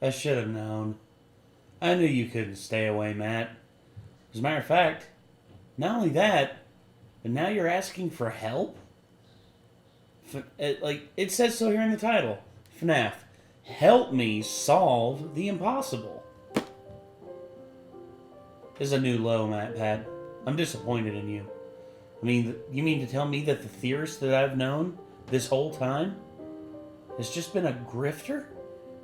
I should have known. I knew you couldn't stay away, Matt. As a matter of fact, not only that, but now you're asking for help? It says so here in the title. FNAF. Help me solve the impossible. This is a new low, Pat. I'm disappointed in you. I mean, you mean to tell me that the theorist that I've known this whole time has just been a grifter?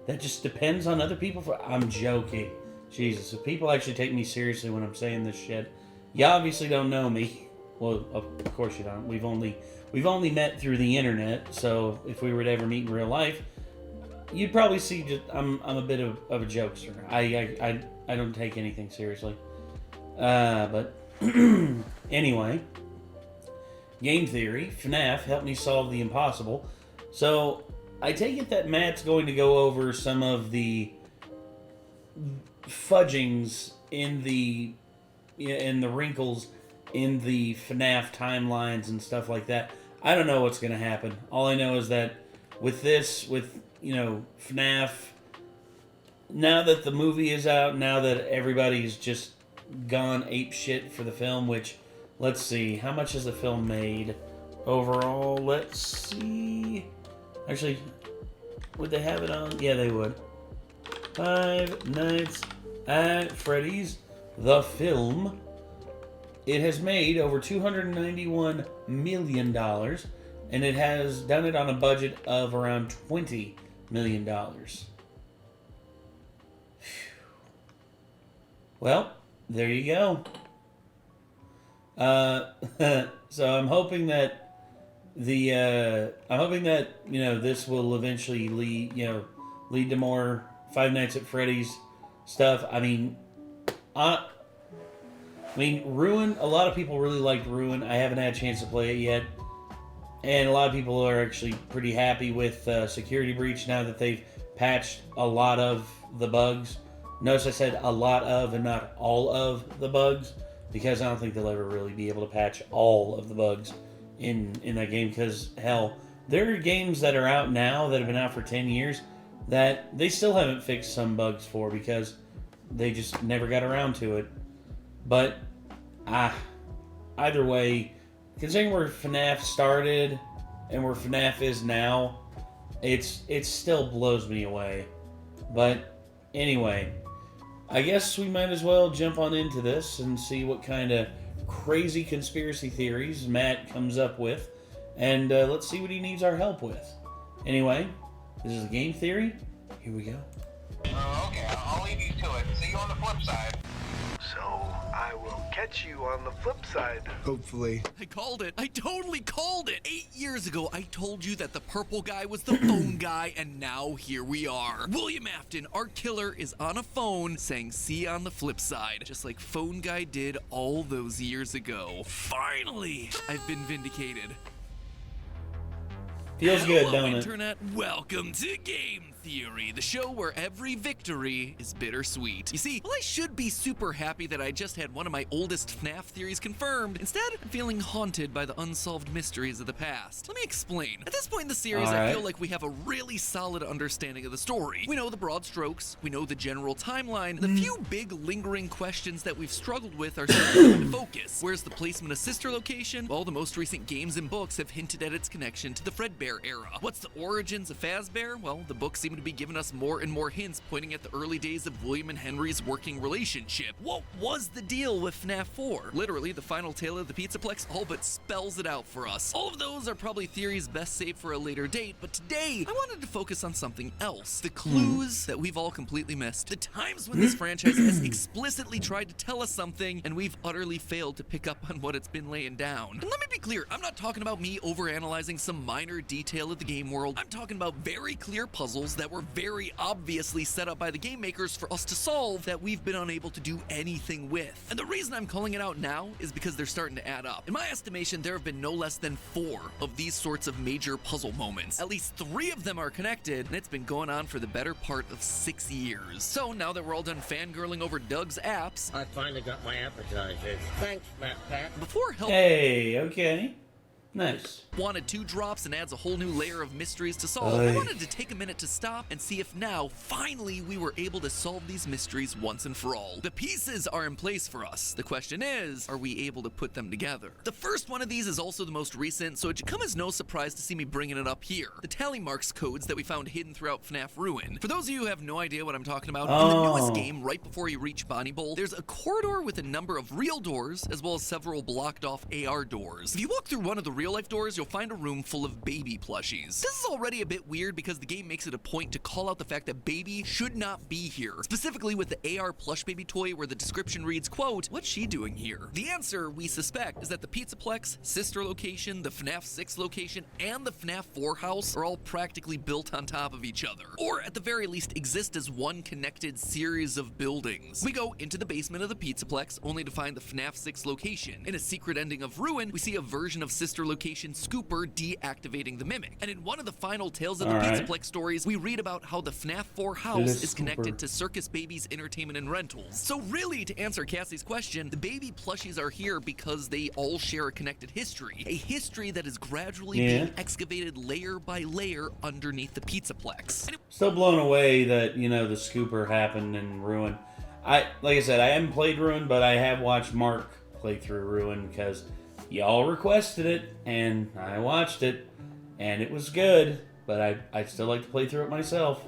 That just depends on other people for... I'm joking. Jesus, if people actually take me seriously when I'm saying this shit, you obviously don't know me. Well, of course you don't. We've only met through the internet, so if we were to ever meet in real life, you'd probably see just I'm a bit of a jokester. I don't take anything seriously. But anyway, game theory, FNAF, help me solve the impossible. So I take it that Matt's going to go over some of the fudgings in the wrinkles in the FNAF timelines and stuff like that. I don't know what's going to happen. All I know is that with FNAF, now that the movie is out, now that everybody's just gone ape shit for the film, which, let's see, how much has the film made overall? Let's see. Actually, would they have it on? Yeah, they would. Five Nights at Freddy's, the film. It has made over $291 million, and it has done it on a budget of around $20 million. Well, there you go. So I'm hoping that this will eventually lead to more Five Nights at Freddy's stuff. I mean, Ruin, a lot of people really liked Ruin. I haven't had a chance to play it yet. And a lot of people are actually pretty happy with Security Breach now that they've patched a lot of the bugs. Notice I said a lot of and not all of the bugs, because I don't think they'll ever really be able to patch all of the bugs in that game, because, hell, there are games that are out now that have been out for 10 years that they still haven't fixed some bugs for because they just never got around to it. But, either way, considering where FNAF started and where FNAF is now, it still blows me away. But, anyway, I guess we might as well jump on into this and see what kind of crazy conspiracy theories Matt comes up with. And let's see what he needs our help with. Anyway, this is a game theory. Here we go. Okay, I'll leave you to it. See you on the flip side. So, I will catch you on the flip side. Hopefully. I called it. I totally called it. 8 years ago, I told you that the purple guy was the phone guy, and now here we are. William Afton, our killer, is on a phone saying, see you on the flip side, just like Phone Guy did all those years ago. Finally, I've been vindicated. Feels good, don't it? Internet. Welcome to Game Theory, the show where every victory is bittersweet. You see, well, I should be super happy that I just had one of my oldest FNAF theories confirmed. Instead, I'm feeling haunted by the unsolved mysteries of the past. Let me explain. At this point in the series, I feel like we have a really solid understanding of the story. We know the broad strokes, we know the general timeline, and the few big lingering questions that we've struggled with are starting to focus. Where's the placement of Sister location? Well, the most recent games and books have hinted at its connection to the Fredbear era. What's the origins of Fazbear? Well, the books seem to be giving us more and more hints pointing at the early days of William and Henry's working relationship. What was the deal with FNAF 4? Literally, the final tale of the Pizzaplex all but spells it out for us. All of those are probably theories best saved for a later date, but today, I wanted to focus on something else. The clues that we've all completely missed. The times when this franchise has explicitly tried to tell us something, and we've utterly failed to pick up on what it's been laying down. And let me be clear, I'm not talking about me overanalyzing some minor detail of the game world. I'm talking about very clear puzzles that were very obviously set up by the game makers for us to solve that we've been unable to do anything with. And the reason I'm calling it out now is because they're starting to add up. In my estimation, there have been no less than 4 of these sorts of major puzzle moments. At least 3 of them are connected, and it's been going on for the better part of 6 years. So now that we're all done fangirling over Doug's apps, I finally got my appetizers. Thanks, Matt Pat. before help. Hey, okay. Nice. Wanted 2 drops and adds a whole new layer of mysteries to solve. Aye. I wanted to take a minute to stop and see if now, finally, we were able to solve these mysteries once and for all. The pieces are in place for us. The question is, are we able to put them together? The first one of these is also the most recent, so it should come as no surprise to see me bringing it up here. The tally marks codes that we found hidden throughout FNAF Ruin. For those of you who have no idea what I'm talking about, in the newest game, right before you reach Bonnie Bowl, there's a corridor with a number of real doors, as well as several blocked off AR doors. If you walk through one of the real-life doors, you'll find a room full of baby plushies. This is already a bit weird because the game makes it a point to call out the fact that baby should not be here, specifically with the AR plush baby toy where the description reads, quote, "What's she doing here?" The answer, we suspect, is that the Pizzaplex, sister location, the FNAF 6 location, and the FNAF 4 house are all practically built on top of each other, or at the very least exist as one connected series of buildings. We go into the basement of the Pizzaplex only to find the FNAF 6 location. In a secret ending of Ruin, we see a version of sister location Scooper deactivating the Mimic. And in one of the final Tales of the Pizzaplex stories, we read about how the FNAF 4 house is connected to Circus Baby's Entertainment and Rentals. So really, to answer Cassie's question, the baby plushies are here because they all share a connected history. A history that is gradually being excavated layer by layer underneath the Pizzaplex. Still blown away that, you know, the scooper happened in Ruin. Like I said, I haven't played Ruin, but I have watched Mark play through Ruin because y'all requested it, and I watched it, and it was good, but I'd still like to play through it myself.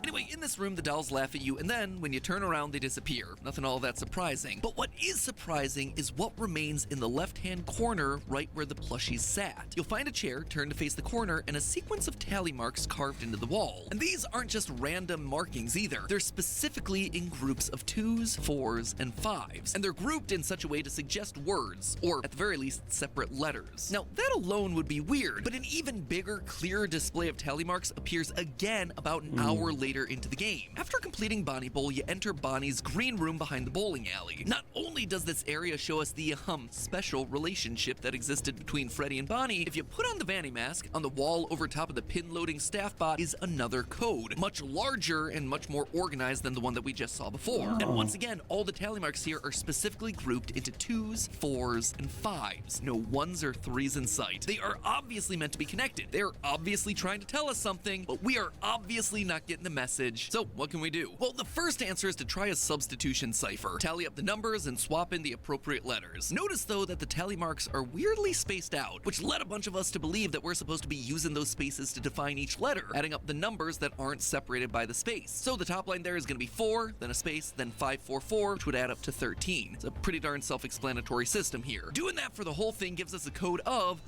Anyway, in this room, the dolls laugh at you, and then, when you turn around, they disappear. Nothing all that surprising. But what is surprising is what remains in the left-hand corner, right where the plushies sat. You'll find a chair turned to face the corner, and a sequence of tally marks carved into the wall. And these aren't just random markings either. They're specifically in groups of 2s, 4s, and 5s. And they're grouped in such a way to suggest words, or at the very least, separate letters. Now, that alone would be weird, but an even bigger, clearer display of tally marks appears again about an hour later into the game. After completing Bonnie Bowl, you enter Bonnie's green room behind the bowling alley. Not only does this area show us the special relationship that existed between Freddy and Bonnie, if you put on the Vanny mask, on the wall over top of the pin-loading staff bot is another code, much larger and much more organized than the one that we just saw before. And once again, all the tally marks here are specifically grouped into 2s, 4s, and 5s. No 1s or 3s in sight. They are obviously meant to be connected. They're obviously trying to tell us something, but we are obviously not getting the message. So what can we do? Well, the first answer is to try a substitution cipher. Tally up the numbers and swap in the appropriate letters. Notice though that the tally marks are weirdly spaced out, which led a bunch of us to believe that we're supposed to be using those spaces to define each letter, adding up the numbers that aren't separated by the space. So the top line there is going to be 4, then a space, then 544, which would add up to 13. It's a pretty darn self-explanatory system here. Doing that for the whole thing gives us a code of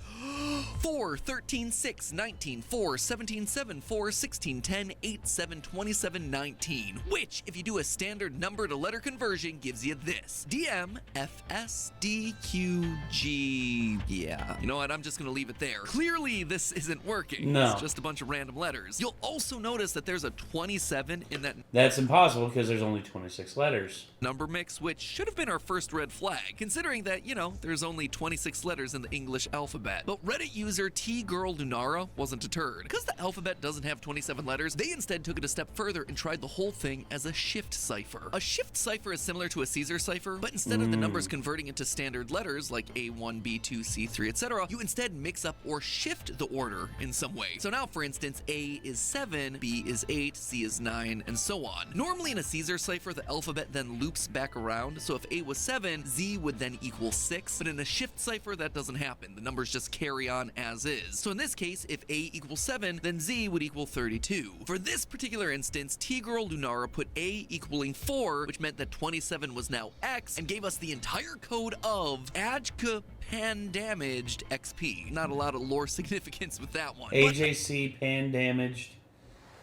4, 13, 6, 19, 4, 17, 7, 4, 16, 10, 8, 7, 27, 19, which, if you do a standard number to letter conversion, gives you this. DM, FS, D, Q, G, yeah. You know what, I'm just gonna leave it there. Clearly, this isn't working. No. It's just a bunch of random letters. You'll also notice that there's a 27 in that That's impossible because there's only 26 letters. number mix, which should have been our first red flag, considering that, you know, there's only 26 letters in the English alphabet. But Reddit user T-Girl Lunara wasn't deterred. Because the alphabet doesn't have 27 letters, they instead took it a step further and tried the whole thing as a shift cipher. A shift cipher is similar to a Caesar cipher, but instead of the numbers converting into standard letters like A1, B2, C3, etc., you instead mix up or shift the order in some way. So now, for instance, A is 7, B is 8, C is 9, and so on. Normally in a Caesar cipher, the alphabet then loops back around, so if A was 7, Z would then equal 6, but in a shift cipher, that doesn't happen. The numbers just carry on as is. So in this case, if A equals 7, then Z would equal 32. For this particular instance, T-Girl Lunara put A equaling 4, which meant that 27 was now X, and gave us the entire code of Ajka Pan Damaged XP. Not a lot of lore significance with that one. AJC Pan Damaged.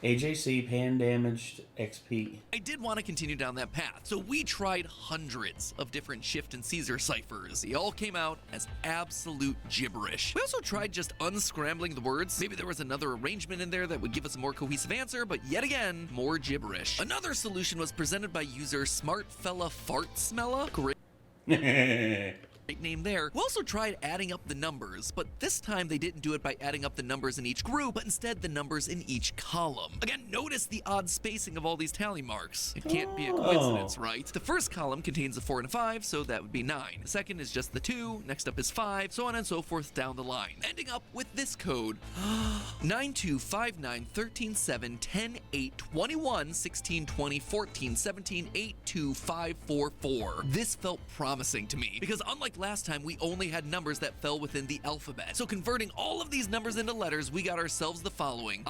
AJC Pan Damaged XP. I did want to continue down that path, so we tried hundreds of different shift and Caesar ciphers. They all came out as absolute gibberish. We also tried just unscrambling the words. Maybe there was another arrangement in there that would give us a more cohesive answer, but yet again, more gibberish. Another solution was presented by user Smartfella Fartsmella. name there, who also tried adding up the numbers, but this time they didn't do it by adding up the numbers in each group, but instead the numbers in each column. Again, notice the odd spacing of all these tally marks. It can't be a coincidence, right? The first column contains a 4 and a 5, so that would be 9. The second is just the 2, next up is 5, so on and so forth down the line. Ending up with this code, 9259 13 7 10 8 21 16 20 14 17 8 2 5 4 4. This felt promising to me, because unlike last time, we only had numbers that fell within the alphabet. So converting all of these numbers into letters, we got ourselves the following.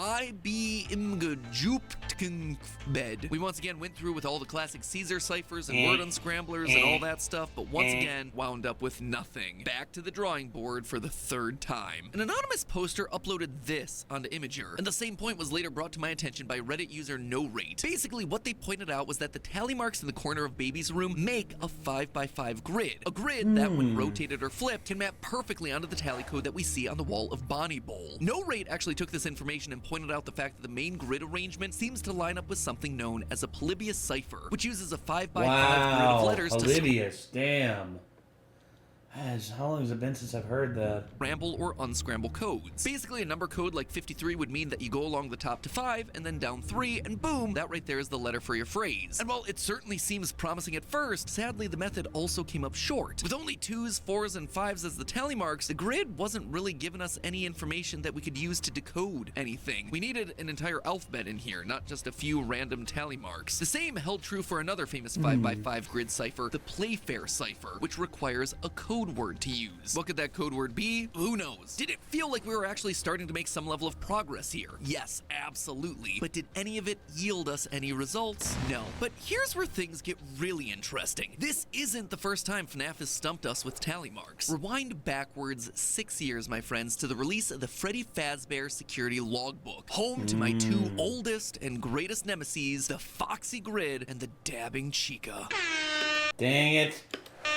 bed. We once again went through with all the classic Caesar ciphers and word unscramblers and all that stuff, but once again wound up with nothing. Back to the drawing board for the third time. An anonymous poster uploaded this onto Imager, and the same point was later brought to my attention by Reddit user NoRate. Basically, what they pointed out was that the tally marks in the corner of Baby's room make a 5x5 grid. A grid that, when rotated or flipped, can map perfectly onto the tally code that we see on the wall of Bonnie Bowl. NoRate actually took this information and pointed out the fact that the main grid arrangement seems to line up with something known as a Polybius cipher, which uses a 5x5 grid of letters Polybius, damn. How long has it been since I've heard that? Scramble or unscramble codes. Basically, a number code like 53 would mean that you go along the top to 5 and then down 3, and boom, that right there is the letter for your phrase. And while it certainly seems promising at first, sadly the method also came up short. With only 2s, 4s, and 5s as the tally marks, the grid wasn't really giving us any information that we could use to decode anything. We needed an entire alphabet in here, not just a few random tally marks. The same held true for another famous 5x5 grid cipher, the Playfair cipher, which requires a code word to use. What could that code word be? Who knows? Did it feel like we were actually starting to make some level of progress here? Yes, absolutely. But did any of it yield us any results? No. But here's where things get really interesting. This isn't the first time FNAF has stumped us with tally marks. Rewind backwards 6 years, my friends, to the release of the Freddy Fazbear Security Logbook, home to my two oldest and greatest nemesis, the Foxy Grid and the Dabbing Chica. Dang it.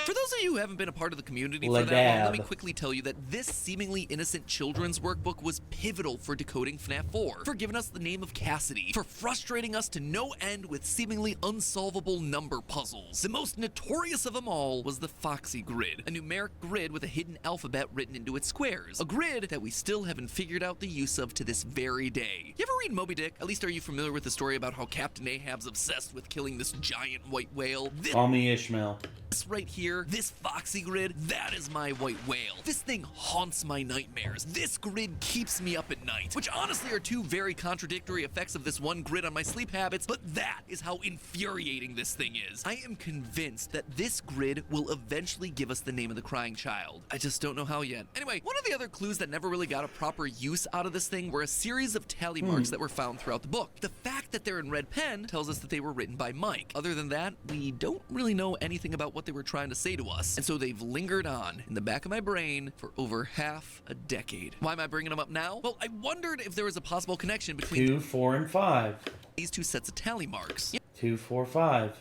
For those of you who haven't been a part of the community for that long, let me quickly tell you that this seemingly innocent children's workbook was pivotal for decoding FNAF 4, for giving us the name of Cassidy, for frustrating us to no end with seemingly unsolvable number puzzles. The most notorious of them all was the Foxy Grid, a numeric grid with a hidden alphabet written into its squares, a grid that we still haven't figured out the use of to this very day. You ever read Moby Dick? At least are you familiar with the story about how Captain Ahab's obsessed with killing this giant white whale? Call me Ishmael. This right here, this Foxy Grid, that is my white whale. This thing haunts my nightmares. This grid keeps me up at night, which honestly are two very contradictory effects of this one grid on my sleep habits, but that is how infuriating this thing is. I am convinced that this grid will eventually give us the name of the crying child. I just don't know how yet. Anyway, one of the other clues that never really got a proper use out of this thing were a series of tally marks that were found throughout the book. The fact that they're in red pen tells us that they were written by Mike. Other than that, we don't really know anything about what they were trying to say to us, and so they've lingered on in the back of my brain for over half a decade. Why am I bringing them up now? Well, I wondered if there was a possible connection between 2, 4, and 5. these two sets of tally marks. 2, 4, 5.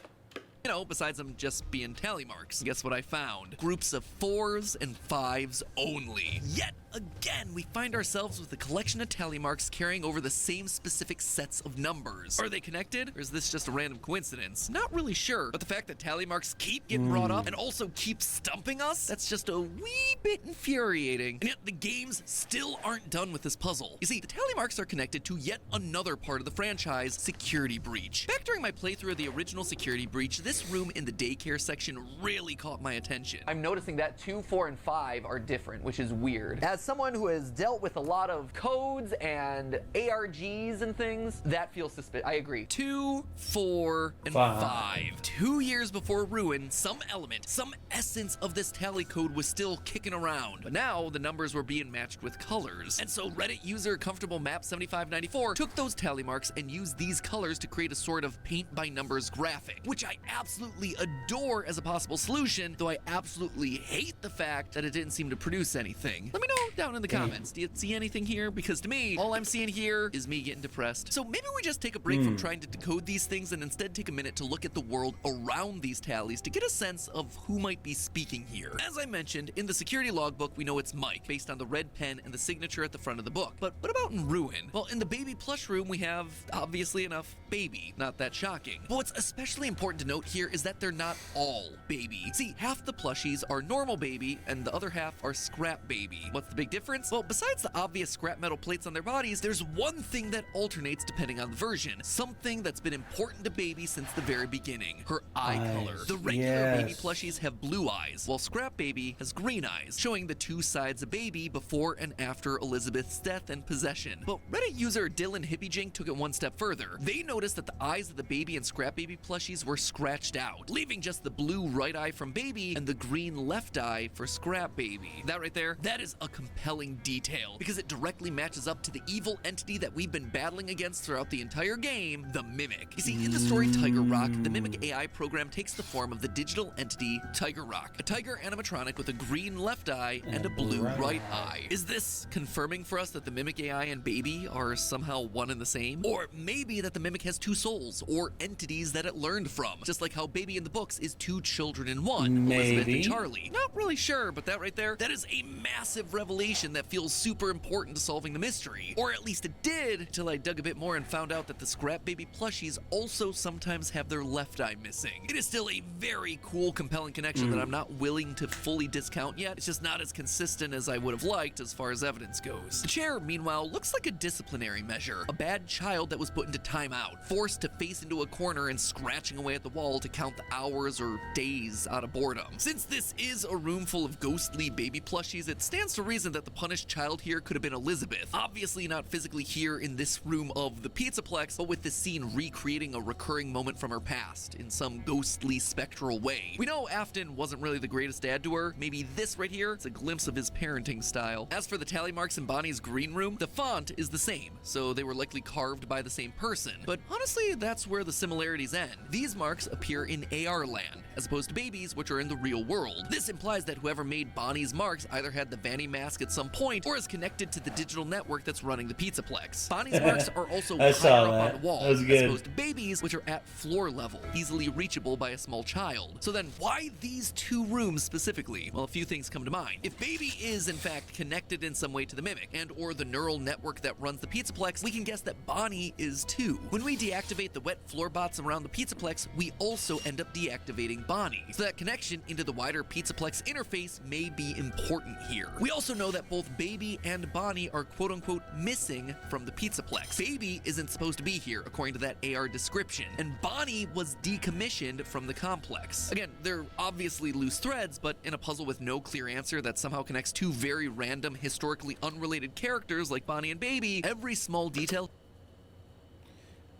You know, besides them just being tally marks. Guess what I found? Groups of 4s and 5s only. Yet again, we find ourselves with a collection of tally marks carrying over the same specific sets of numbers. Are they connected, or is this just a random coincidence? Not really sure, but the fact that tally marks keep getting brought up and also keep stumping us, that's just a wee bit infuriating. And yet the games still aren't done with this puzzle. You see, the tally marks are connected to yet another part of the franchise, Security Breach. Back during my playthrough of the original Security Breach, this room in the daycare section really caught my attention. I'm noticing that 2, 4, and 5 are different, which is weird. As someone who has dealt with a lot of codes and ARGs and things, that feels suspicious. I agree. 2, 4, and 5. 2 years before Ruin, some element, some essence of this tally code was still kicking around. But now the numbers were being matched with colors. And so Reddit user Comfortable Map 7594 took those tally marks and used these colors to create a sort of paint by numbers graphic, which I absolutely adore as a possible solution, though I absolutely hate the fact that it didn't seem to produce anything. Let me know down in the comments. Do you see anything here? Because to me, all I'm seeing here is me getting depressed. So maybe we just take a break from trying to decode these things and instead take a minute to look at the world around these tallies to get a sense of who might be speaking here. As I mentioned, in the security logbook, we know it's Mike, based on the red pen and the signature at the front of the book. But what about in Ruin? Well, in the baby plush room, we have, obviously enough, baby. Not that shocking. But what's especially important to note here is that they're not all baby. See, half the plushies are normal baby, and the other half are scrap baby. What's the big difference? Well, besides the obvious scrap metal plates on their bodies, there's one thing that alternates depending on the version. Something that's been important to baby since the very beginning. Her eye color. The regular baby plushies have blue eyes, while scrap baby has green eyes, showing the two sides of baby before and after Elizabeth's death and possession. But Reddit user Dylan Hippyjink took it one step further. They noticed that the eyes of the baby and scrap baby plushies were scratched out, leaving just the blue right eye from baby and the green left eye for scrap baby. That right there, that is a compelling detail because it directly matches up to the evil entity that we've been battling against throughout the entire game, the Mimic. You see, in the story Tiger Rock, the Mimic AI program takes the form of the digital entity Tiger Rock, a tiger animatronic with a green left eye and a blue right eye. Is this confirming for us that the Mimic AI and baby are somehow one and the same? Or maybe that the Mimic has two souls or entities that it learned from, just like how baby in the books is two children in one, Elizabeth and Charlie. Not really sure, but that right there, that is a massive revelation that feels super important to solving the mystery. Or at least it did, until I dug a bit more and found out that the scrap baby plushies also sometimes have their left eye missing. It is still a very cool, compelling connection that I'm not willing to fully discount yet. It's just not as consistent as I would have liked as far as evidence goes. The chair, meanwhile, looks like a disciplinary measure. A bad child that was put into timeout, forced to face into a corner and scratching away at the wall to count the hours or days out of boredom. Since this is a room full of ghostly baby plushies, it stands to reason that the punished child here could have been Elizabeth. Obviously not physically here in this room of the Pizzaplex, but with this scene recreating a recurring moment from her past in some ghostly spectral way. We know Afton wasn't really the greatest dad to her. Maybe this right here is a glimpse of his parenting style. As for the tally marks in Bonnie's green room, the font is the same, so they were likely carved by the same person. But honestly, that's where the similarities end. These marks appear in AR land, as opposed to babies, which are in the real world. This implies that whoever made Bonnie's marks either had the Vanny mask at some point or is connected to the digital network that's running the Pizzaplex. Bonnie's marks are also higher up on the wall, as opposed to babies, which are at floor level, easily reachable by a small child. So then why these two rooms specifically? Well, a few things come to mind. If baby is in fact connected in some way to the Mimic and or the neural network that runs the Pizzaplex, we can guess that Bonnie is too. When we deactivate the wet floor bots around the Pizzaplex, we also end up deactivating Bonnie. So that connection into the wider Pizzaplex interface may be important here. We also know that both Baby and Bonnie are quote-unquote missing from the Pizzaplex. Baby isn't supposed to be here, according to that AR description, and Bonnie was decommissioned from the complex. Again, they're obviously loose threads, but in a puzzle with no clear answer that somehow connects two very random, historically unrelated characters like Bonnie and Baby, every small detail...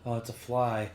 Oh, it's a fly.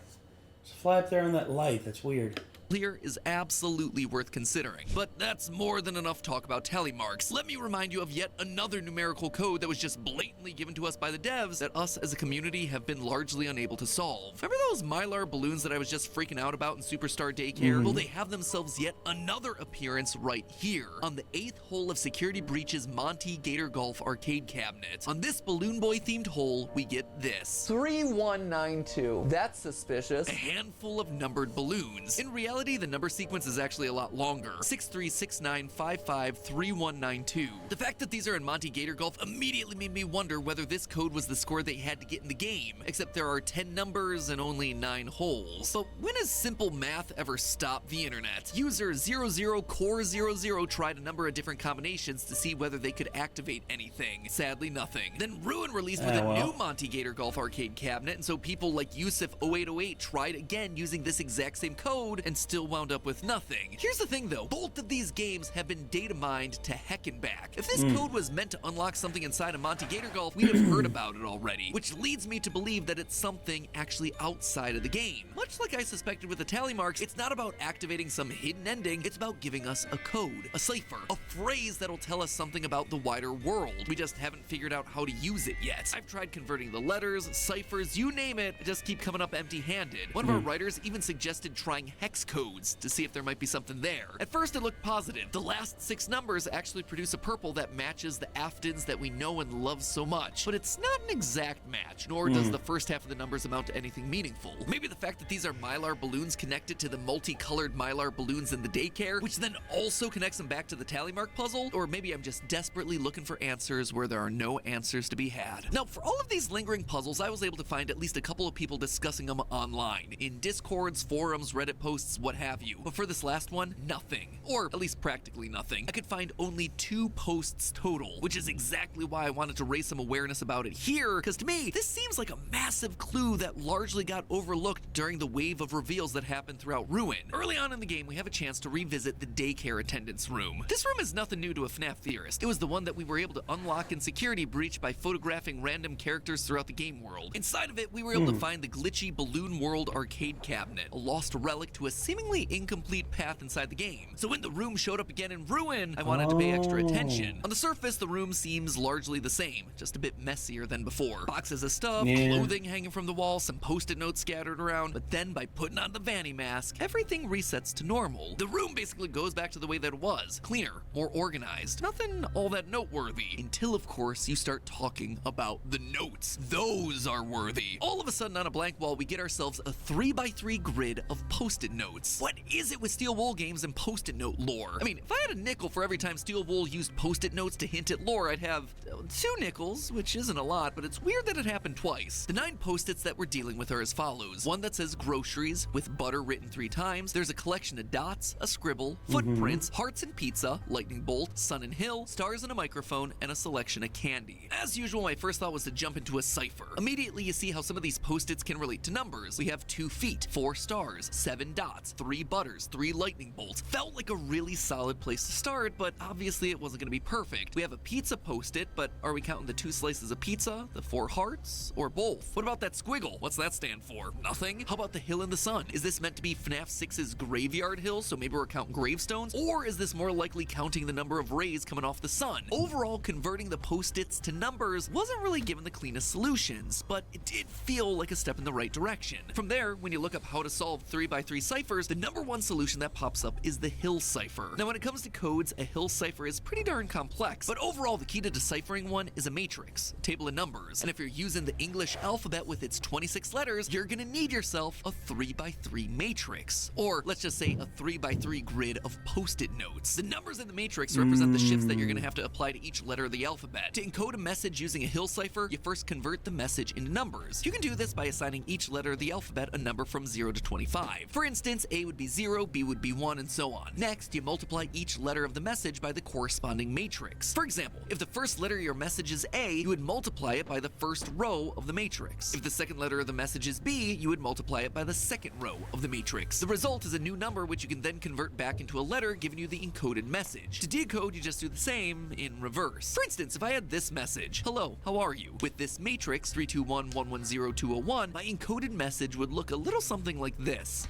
There's a fly up there on that light. That's weird. Here is absolutely worth considering. But that's more than enough talk about tally marks. Let me remind you of yet another numerical code that was just blatantly given to us by the devs that us as a community have been largely unable to solve. Remember those Mylar balloons that I was just freaking out about in Superstar Daycare? Well, they have themselves yet another appearance right here, on the 8th hole of Security Breach's Monty Gator Golf arcade cabinet. On this Balloon Boy themed hole, we get this. 3192. That's suspicious. A handful of numbered balloons. In reality, the number sequence is actually a lot longer. 6369553192. The fact that these are in Monty Gator Golf immediately made me wonder whether this code was the score they had to get in the game, except there are 10 numbers and only 9 holes. But when has simple math ever stopped the internet? User 00core00 tried a number of different combinations to see whether they could activate anything. Sadly, nothing. Then Ruin released with a new Monty Gator Golf arcade cabinet, and so people like Yusuf0808 tried again using this exact same code and still wound up with nothing. Here's the thing though, both of these games have been data mined to heck and back. If this code was meant to unlock something inside of Monty Gator Golf, we'd have heard about it already, which leads me to believe that it's something actually outside of the game. Much like I suspected with the tally marks, it's not about activating some hidden ending, it's about giving us a code, a cipher, a phrase that'll tell us something about the wider world. We just haven't figured out how to use it yet. I've tried converting the letters, ciphers, you name it, I just keep coming up empty-handed. One of our writers even suggested trying hex code codes to see if there might be something there. At first it looked positive. The last 6 numbers actually produce a purple that matches the Aftons that we know and love so much, but it's not an exact match, nor does the first half of the numbers amount to anything meaningful. Maybe the fact that these are Mylar balloons connected to the multicolored Mylar balloons in the daycare, which then also connects them back to the tally mark puzzle, or maybe I'm just desperately looking for answers where there are no answers to be had. Now, for all of these lingering puzzles, I was able to find at least a couple of people discussing them online, in Discords, forums, Reddit posts, what have you. But for this last one, nothing. Or at least practically nothing. I could find only 2 posts total, which is exactly why I wanted to raise some awareness about it here, because to me, this seems like a massive clue that largely got overlooked during the wave of reveals that happened throughout Ruin. Early on in the game, we have a chance to revisit the daycare attendant's room. This room is nothing new to a FNAF theorist. It was the one that we were able to unlock in Security Breach by photographing random characters throughout the game world. Inside of it, we were able to find the glitchy Balloon World arcade cabinet, a lost relic to a seemingly incomplete path inside the game. So when the room showed up again in Ruin, I wanted to pay extra attention. On the surface, the room seems largely the same, just a bit messier than before. Boxes of stuff, clothing hanging from the wall, some post-it notes scattered around, but then by putting on the Vanny mask, everything resets to normal. The room basically goes back to the way that it was. Cleaner, more organized, nothing all that noteworthy, until of course you start talking about the notes. Those are worthy. All of a sudden on a blank wall, we get ourselves a 3x3 grid of post-it notes. What is it with Steel Wool games and post-it note lore? I mean, if I had a nickel for every time Steel Wool used post-it notes to hint at lore, I'd have 2 nickels, which isn't a lot, but it's weird that it happened twice. The 9 post-its that we're dealing with are as follows. One that says groceries, with butter written 3 times. There's a collection of dots, a scribble, footprints, hearts and pizza, lightning bolt, sun and hill, stars and a microphone, and a selection of candy. As usual, my first thought was to jump into a cipher. Immediately, you see how some of these post-its can relate to numbers. We have 2 feet, 4 stars, 7 dots, 3 butters, 3 lightning bolts. Felt like a really solid place to start, but obviously it wasn't going to be perfect. We have a pizza post-it, but are we counting the 2 slices of pizza, the 4 hearts, or both? What about that squiggle? What's that stand for? Nothing? How about the hill in the sun? Is this meant to be FNAF 6's graveyard hill, so maybe we're counting gravestones? Or is this more likely counting the number of rays coming off the sun? Overall, converting the post-its to numbers wasn't really given the cleanest solutions, but it did feel like a step in the right direction. From there, when you look up how to solve 3x3 ciphers, the number 1 solution that pops up is the hill cipher. Now, when it comes to codes, a hill cipher is pretty darn complex, but overall, the key to deciphering one is a matrix, a table of numbers. And if you're using the English alphabet with its 26 letters, you're gonna need yourself a 3x3 matrix. Or let's just say a 3x3 grid of post-it notes. The numbers in the matrix represent the shifts that you're gonna have to apply to each letter of the alphabet. To encode a message using a hill cipher, you first convert the message into numbers. You can do this by assigning each letter of the alphabet a number from 0 to 25. For instance, A would be 0, B would be 1, and so on. Next, you multiply each letter of the message by the corresponding matrix. For example, if the first letter of your message is A, you would multiply it by the first row of the matrix. If the second letter of the message is B, you would multiply it by the second row of the matrix. The result is a new number which you can then convert back into a letter, giving you the encoded message. To decode, you just do the same in reverse. For instance, if I had this message, hello, how are you? With this matrix, 321110201, my encoded message would look a little something like this.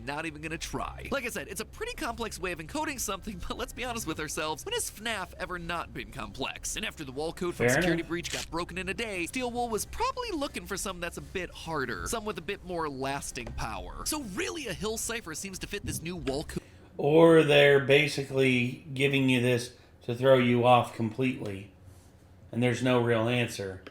Not even gonna try. Like I said, it's a pretty complex way of encoding something, but let's be honest with ourselves, when has FNAF ever not been complex? And after the wall code from Security Breach got broken in a day, Steel Wool was probably looking for something that's a bit harder, some with a bit more lasting power. So really a hill cipher seems to fit this new wall code. Or they're basically giving you this to throw you off completely, and there's no real answer.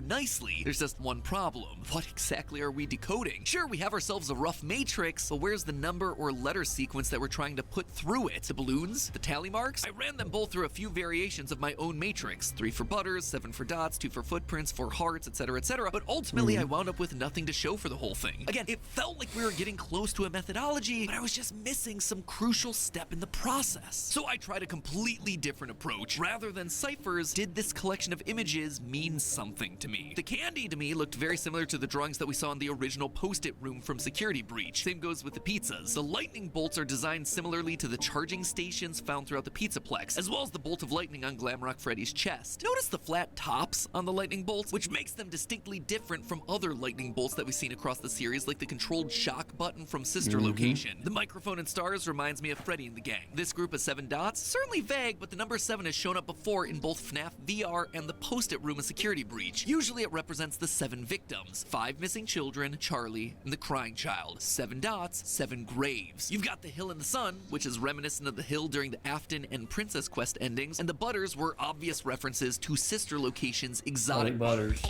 Nicely. There's just one problem. What exactly are we decoding? Sure, we have ourselves a rough matrix, but where's the number or letter sequence that we're trying to put through it? The balloons? The tally marks? I ran them both through a few variations of my own matrix. 3 for butters, 7 for dots, 2 for footprints, 4 hearts, etc., but ultimately I wound up with nothing to show for the whole thing. Again, it felt like we were getting close to a methodology, but I was just missing some crucial step in the process. So I tried a completely different approach. Rather than ciphers, did this collection of images mean something to me? The candy to me looked very similar to the drawings that we saw in the original post-it room from Security Breach. Same goes with the pizzas. The lightning bolts are designed similarly to the charging stations found throughout the Pizzaplex, as well as the bolt of lightning on Glamrock Freddy's chest. Notice the flat tops on the lightning bolts, which makes them distinctly different from other lightning bolts that we've seen across the series, like the controlled shock button from Sister Location. The microphone and stars reminds me of Freddy and the gang. This group of 7 dots, certainly vague, but the number 7 has shown up before in both FNAF VR and the post-it room of Security Breach. Usually it represents the 7 victims, 5 missing children, Charlie, and the crying child. 7 dots, 7 graves. You've got the hill in the sun, which is reminiscent of the hill during the Afton and Princess Quest endings, and the butters were obvious references to sister locations exotic butters.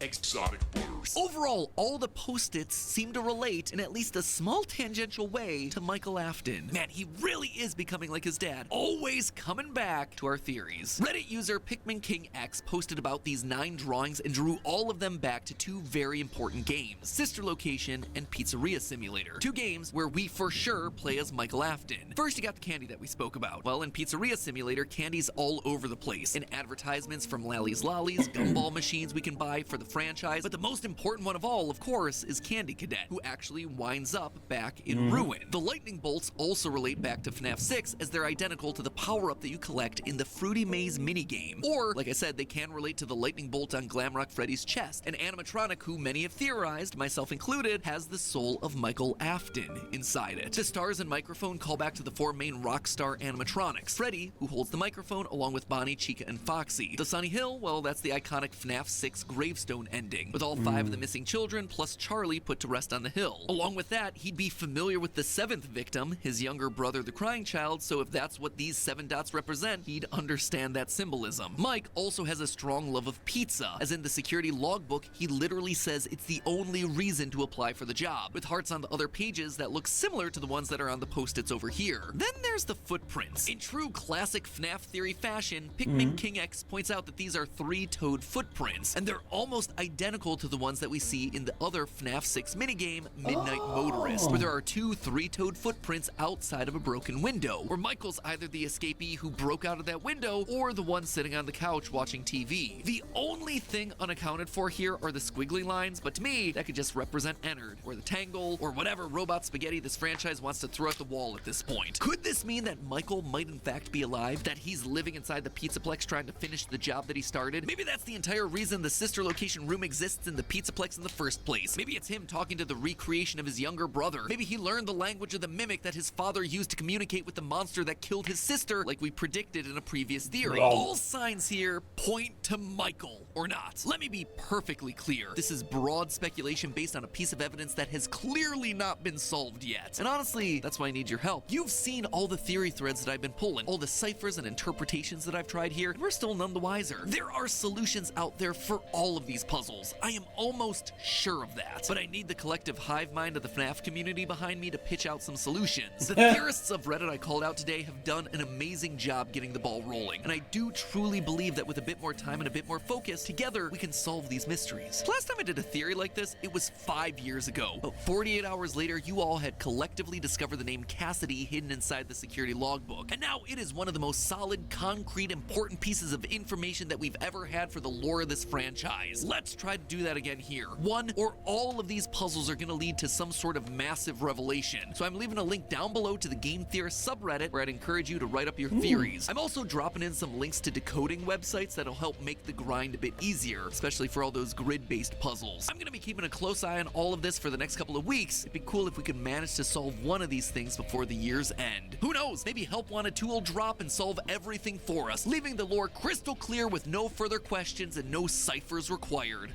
Exotic butters. Overall, all the post-its seem to relate in at least a small tangential way to Michael Afton. Man, he really is becoming like his dad, always coming back to our theories. Reddit user Pikmin King X posted about these 9 drawings and drew all of them back to 2 very important games, Sister Location and Pizzeria Simulator. 2 games where we for sure play as Michael Afton. First, you got the candy that we spoke about. Well, in Pizzeria Simulator, candy's all over the place. In advertisements from Lally's Lollies, gumball machines we can buy for the franchise, but the most important one of all, of course, is Candy Cadet, who actually winds up back in ruin. The lightning bolts also relate back to FNAF 6 as they're identical to the power-up that you collect in the Fruity Maze minigame. Or, like I said, they can relate to the lightning bolt on Glamrock Freddy's chest, an animatronic who many have theorized, myself included, has the soul of Michael Afton inside it. The stars and microphone call back to the 4 main Rockstar animatronics. Freddy, who holds the microphone, along with Bonnie, Chica, and Foxy. The Sunny Hill, well, that's the iconic FNAF 6 gravestone ending, with all 5 of the missing children plus Charlie put to rest on the hill. Along with that, he'd be familiar with the 7th victim, his younger brother, the crying child, so if that's what these 7 dots represent, he'd understand that symbolism. Mike also has a strong love of pizza, as in the security logbook, he literally says it's the only reason to apply for the job, with hearts on the other pages that look similar to the ones that are on the post-its over here. Then there's the footprints. In true classic FNAF theory fashion, Pikmin King X points out that these are 3-toed footprints, and they're almost identical to the ones that we see in the other FNAF 6 minigame, Midnight Motorist, where there are 2 3-toed footprints outside of a broken window, where Michael's either the escapee who broke out of that window or the one sitting on the couch watching TV. The only thing unaccounted for here are the squiggly lines, but to me, that could just represent Ennard, or the Tangle, or whatever robot spaghetti this franchise wants to throw at the wall at this point. Could this mean that Michael might in fact be alive, that he's living inside the Pizzaplex trying to finish the job that he started? Maybe that's the entire reason the Sister Location room exists in the Pizzaplex in the first place. Maybe it's him talking to the recreation of his younger brother. Maybe he learned the language of the mimic that his father used to communicate with the monster that killed his sister, like we predicted in a previous theory. All signs here point to Michael, or not. Let me be perfectly clear. This is broad speculation based on a piece of evidence that has clearly not been solved yet. And honestly, that's why I need your help. You've seen all the theory threads that I've been pulling, all the ciphers and interpretations that I've tried here, and we're still none the wiser. There are solutions out there for all of these puzzles. I am almost sure of that. But I need the collective hive mind of the FNAF community behind me to pitch out some solutions. The theorists of Reddit I called out today have done an amazing job getting the ball rolling, and I do truly believe that with a bit more time and a bit more focus, together we can solve these mysteries. Last time I did a theory like this, it was 5 years ago. But 48 hours later, you all had collectively discovered the name Cassidy hidden inside the security logbook. And now it is one of the most solid, concrete, important pieces of information that we've ever had for the lore of this franchise. Let's try to do that again here. One or all of these puzzles are going to lead to some sort of massive revelation. So I'm leaving a link down below to the Game Theorist subreddit where I'd encourage you to write up your theories. I'm also dropping in some links to decoding websites that'll help make the grind a bit easier, especially for all those grid-based puzzles. I'm going to be keeping a close eye on all of this for the next couple of weeks. It'd be cool if we could manage to solve one of these things before the year's end. Who knows? Maybe Help Wanted 2 will drop and solve everything for us, leaving the lore crystal clear with no further questions and no ciphers required.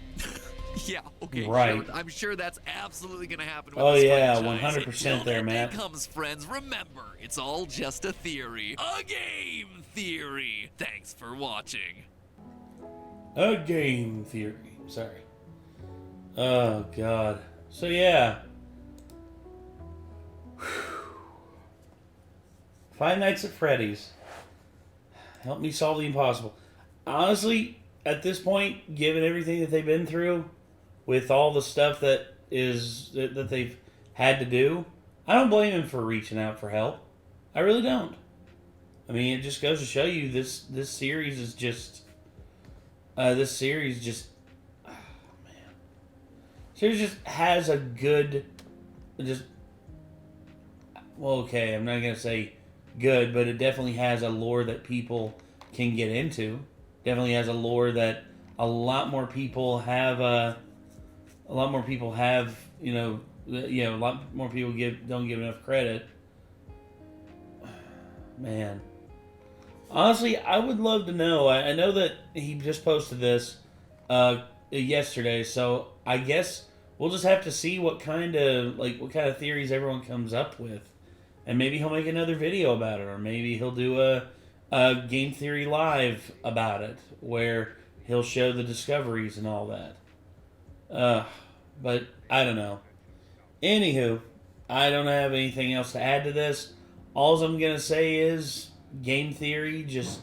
Yeah, okay, right. Sure. I'm sure that's absolutely going to happen with Oh this yeah, franchise. 100% there, Matt. Until that day comes, friends, remember, it's all just a theory. A game theory. Thanks for watching. A game theory. Sorry. Oh, God. So, yeah. Five Nights at Freddy's. Help me solve the impossible. Honestly, at this point, given everything that they've been through, with all the stuff that they've had to do, I don't blame him for reaching out for help. I really don't. I mean, it just goes to show you this series is just... series just has a good... Well, okay, I'm not going to say good, but it definitely has a lore that people can get into. Definitely has a lore that a lot more people have, a lot more people don't give enough credit. Man. Honestly, I would love to know. I know that he just posted this. yesterday. So I guess we'll just have to see what kind of theories everyone comes up with, and maybe he'll make another video about it, or maybe he'll do a game theory live about it where he'll show the discoveries and all that. But I don't know. Anywho, I don't have anything else to add to this. All I'm gonna say is game theory just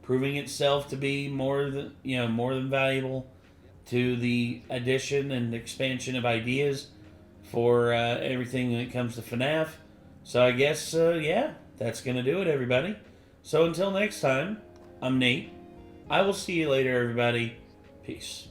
proving itself to be more than valuable to the addition and expansion of ideas for everything when it comes to FNAF. So I guess that's gonna do it, everybody. So until next time, I'm Nate. I will see you later, everybody. Peace.